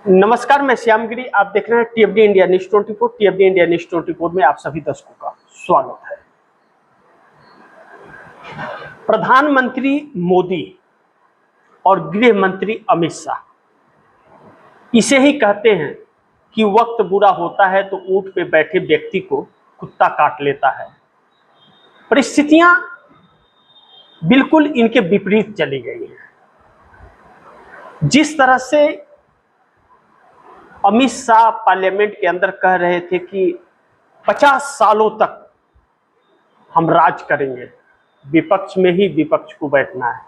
नमस्कार, मैं श्यामगिरी। आप देख रहे हैं टीएफडी इंडिया न्यूज 24। टीएफडी इंडिया न्यूज 24 में आप सभी दर्शकों का स्वागत है। प्रधानमंत्री मोदी और गृह मंत्री अमित शाह इसे ही कहते हैं कि वक्त बुरा होता है तो ऊंट पे बैठे व्यक्ति को कुत्ता काट लेता है। परिस्थितियां बिल्कुल इनके विपरीत चली गई हैं। जिस तरह से अमित शाह पार्लियामेंट के अंदर कह रहे थे कि 50 सालों तक हम राज करेंगे, विपक्ष में ही विपक्ष को बैठना है,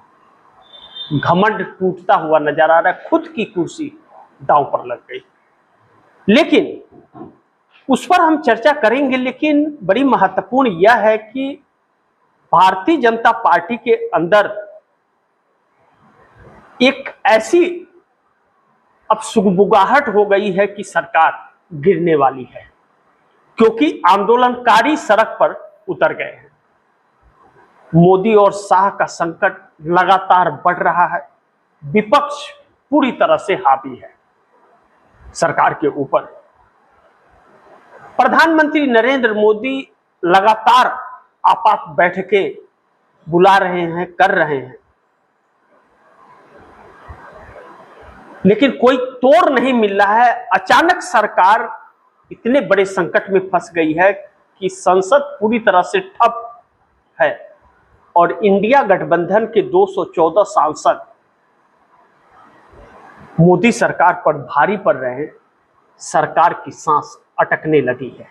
घमंड टूटता हुआ नजर आ रहा है। खुद की कुर्सी दांव पर लग गई। लेकिन उस पर हम चर्चा करेंगे। लेकिन बड़ी महत्वपूर्ण यह है कि भारतीय जनता पार्टी के अंदर एक ऐसी अब सुगबुगाहट हो गई है कि सरकार गिरने वाली है, क्योंकि आंदोलनकारी सड़क पर उतर गए हैं। मोदी और शाह का संकट लगातार बढ़ रहा है। विपक्ष पूरी तरह से हावी है सरकार के ऊपर। प्रधानमंत्री नरेंद्र मोदी लगातार आपात बैठकें बुला रहे हैं, कर रहे हैं, लेकिन कोई तोड़ नहीं मिल रहा है। अचानक सरकार इतने बड़े संकट में फंस गई है कि संसद पूरी तरह से ठप है और इंडिया गठबंधन के 214 सांसद मोदी सरकार पर भारी पड़ रहे हैं। सरकार की सांस अटकने लगी है।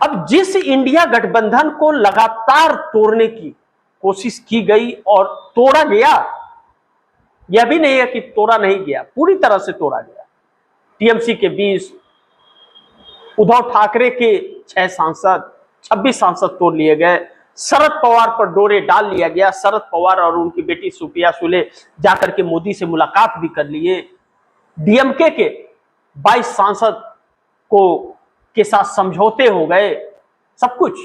अब जिस इंडिया गठबंधन को लगातार तोड़ने की कोशिश की गई और तोड़ा गया, यह भी नहीं है कि तोड़ा नहीं गया, पूरी तरह से तोड़ा गया। टीएमसी के 20, उद्धव ठाकरे के 6 सांसद, 26 सांसद तोड़ लिए गए। शरद पवार पर डोरे डाल लिया गया। शरद पवार और उनकी बेटी सुप्रिया सुले जाकर के मोदी से मुलाकात भी कर लिए। डीएमके के 22 सांसद को के साथ समझौते हो गए। सब कुछ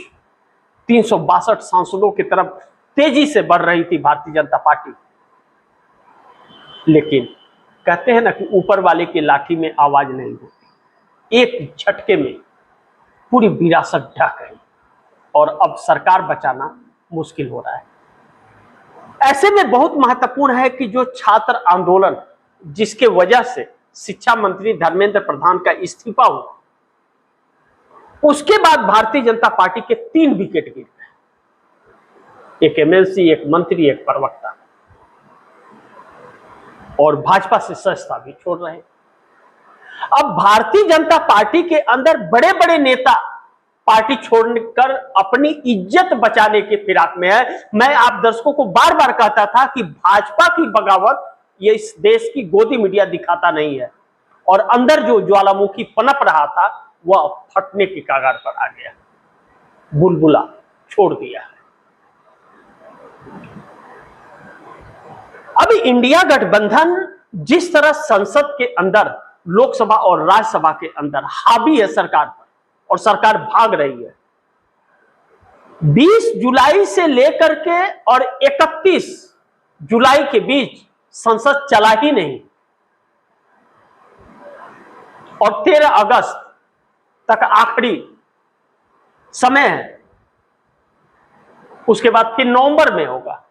362 सांसदों की तरफ तेजी से बढ़ रही थी भारतीय जनता पार्टी। लेकिन कहते हैं ना कि ऊपर वाले की लाठी में आवाज नहीं होती। एक झटके में पूरी विरासत ढह गई और अब सरकार बचाना मुश्किल हो रहा है। ऐसे में बहुत महत्वपूर्ण है कि जो छात्र आंदोलन, जिसके वजह से शिक्षा मंत्री धर्मेंद्र प्रधान का इस्तीफा हुआ, उसके बाद भारतीय जनता पार्टी के 3 विकेट गिर गए। एक एमएलसी, एक मंत्री, एक प्रवक्ता, और भाजपा से सस्ता भी छोड़ रहे। अब भारतीय जनता पार्टी के अंदर बड़े बड़े नेता पार्टी छोड़कर अपनी इज्जत बचाने के फिराक में है। मैं आप दर्शकों को बार बार कहता था कि भाजपा की बगावत ये इस देश की गोदी मीडिया दिखाता नहीं है, और अंदर जो ज्वालामुखी पनप रहा था वह फटने के कगार पर आ गया, बुलबुला छोड़ दिया है। अभी इंडिया गठबंधन जिस तरह संसद के अंदर, लोकसभा और राज्यसभा के अंदर हावी है सरकार पर, और सरकार भाग रही है। 20 जुलाई से लेकर के और 31 जुलाई के बीच संसद चला ही नहीं, और 13 अगस्त तक आखिरी समय है। उसके बाद फिर नवंबर में होगा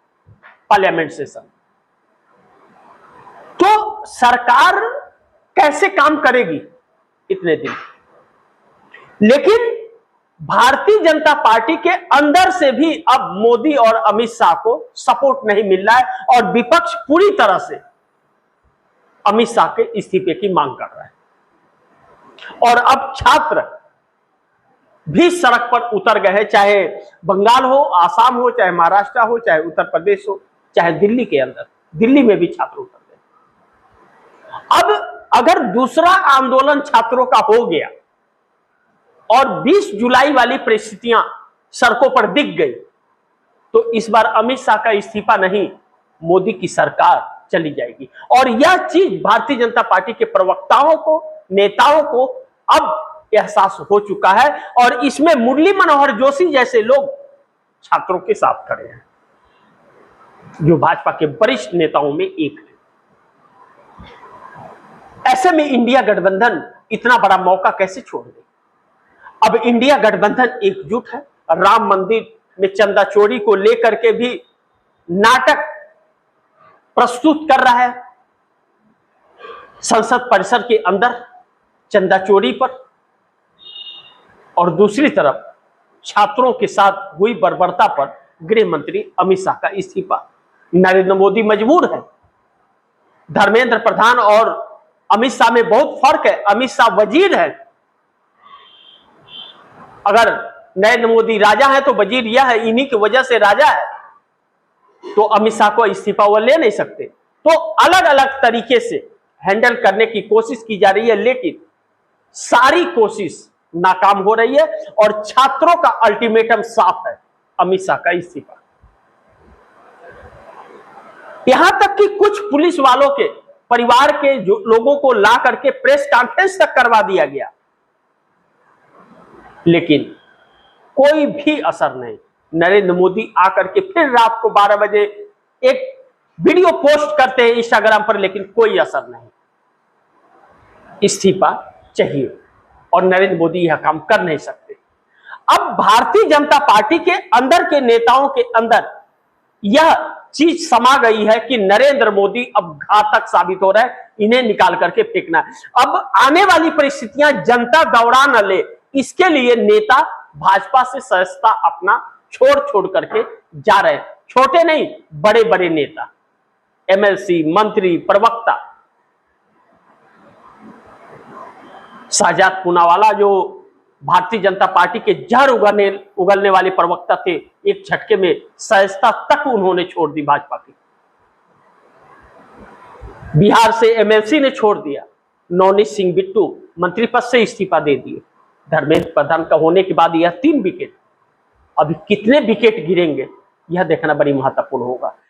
पार्लियामेंट सेशन। तो सरकार कैसे काम करेगी इतने दिन? लेकिन भारतीय जनता पार्टी के अंदर से भी अब मोदी और अमित शाह को सपोर्ट नहीं मिल रहा है, और विपक्ष पूरी तरह से अमित शाह के इस्तीफे की मांग कर रहा है। और अब छात्र भी सड़क पर उतर गए हैं, चाहे बंगाल हो, आसाम हो, चाहे महाराष्ट्र हो, चाहे उत्तर प्रदेश हो, चाहे दिल्ली के अंदर। दिल्ली में भी छात्र उतर गए। अब अगर दूसरा आंदोलन छात्रों का हो गया और 20 जुलाई वाली परिस्थितियां सड़कों पर दिख गई, तो इस बार अमित शाह का इस्तीफा नहीं, मोदी की सरकार चली जाएगी। और यह चीज भारतीय जनता पार्टी के प्रवक्ताओं को, नेताओं को अब एहसास हो चुका है, और इसमें मुरली मनोहर जोशी जैसे लोग छात्रों के साथ खड़े हैं, जो भाजपा के वरिष्ठ नेताओं में एक है। ऐसे में इंडिया गठबंधन इतना बड़ा मौका कैसे छोड़ दे। अब इंडिया गठबंधन एकजुट है, राम मंदिर में चंदा चोरी को लेकर के भी नाटक प्रस्तुत कर रहा है, संसद परिसर के अंदर चंदा चोरी पर, और दूसरी तरफ छात्रों के साथ हुई बर्बरता पर गृह मंत्री अमित शाह का इस्तीफा। नरेंद्र मोदी मजबूर है। धर्मेंद्र प्रधान और अमित शाह में बहुत फर्क है। अमित शाह वजीर है, अगर नरेंद्र मोदी राजा है तो वजीर यह है, इन्हीं की वजह से राजा है, तो अमित शाह को इस्तीफा वो ले नहीं सकते। तो अलग अलग तरीके से हैंडल करने की कोशिश की जा रही है, लेकिन सारी कोशिश नाकाम हो रही है और छात्रों का अल्टीमेटम साफ है, अमित शाह का इस्तीफा। यहां तक कि कुछ पुलिस वालों के परिवार के जो लोगों को ला करके प्रेस कॉन्फ्रेंस तक करवा दिया गया, लेकिन कोई भी असर नहीं। नरेंद्र मोदी आकर के फिर रात को 12 बजे एक वीडियो पोस्ट करते हैं इंस्टाग्राम पर, लेकिन कोई असर नहीं। इस्तीफा चाहिए और नरेंद्र मोदी यह काम कर नहीं सकते। अब भारतीय जनता पार्टी के अंदर के नेताओं के अंदर यह चीज समा गई है कि नरेंद्र मोदी अब घातक साबित हो रहा है, इन्हें निकाल करके फेंकना है। अब आने वाली परिस्थितियां जनता गौरा न ले, इसके लिए नेता भाजपा से सदस्यता अपना छोड़ करके जा रहे हैं। छोटे नहीं, बड़े बड़े नेता, एमएलसी, मंत्री, प्रवक्ता। शाहजाद पूनावाला जो भारतीय जनता पार्टी के जड़ उगलने वाले प्रवक्ता थे, एक झटके में सदस्यता तक उन्होंने छोड़ दी भाजपा की। बिहार से एमएलसी ने छोड़ दिया। नवनीत सिंह बिट्टू मंत्री पद से इस्तीफा दे दिए। धर्मेंद्र प्रधान का होने के बाद यह 3 विकेट, अभी कितने विकेट गिरेंगे यह देखना बड़ी महत्वपूर्ण होगा।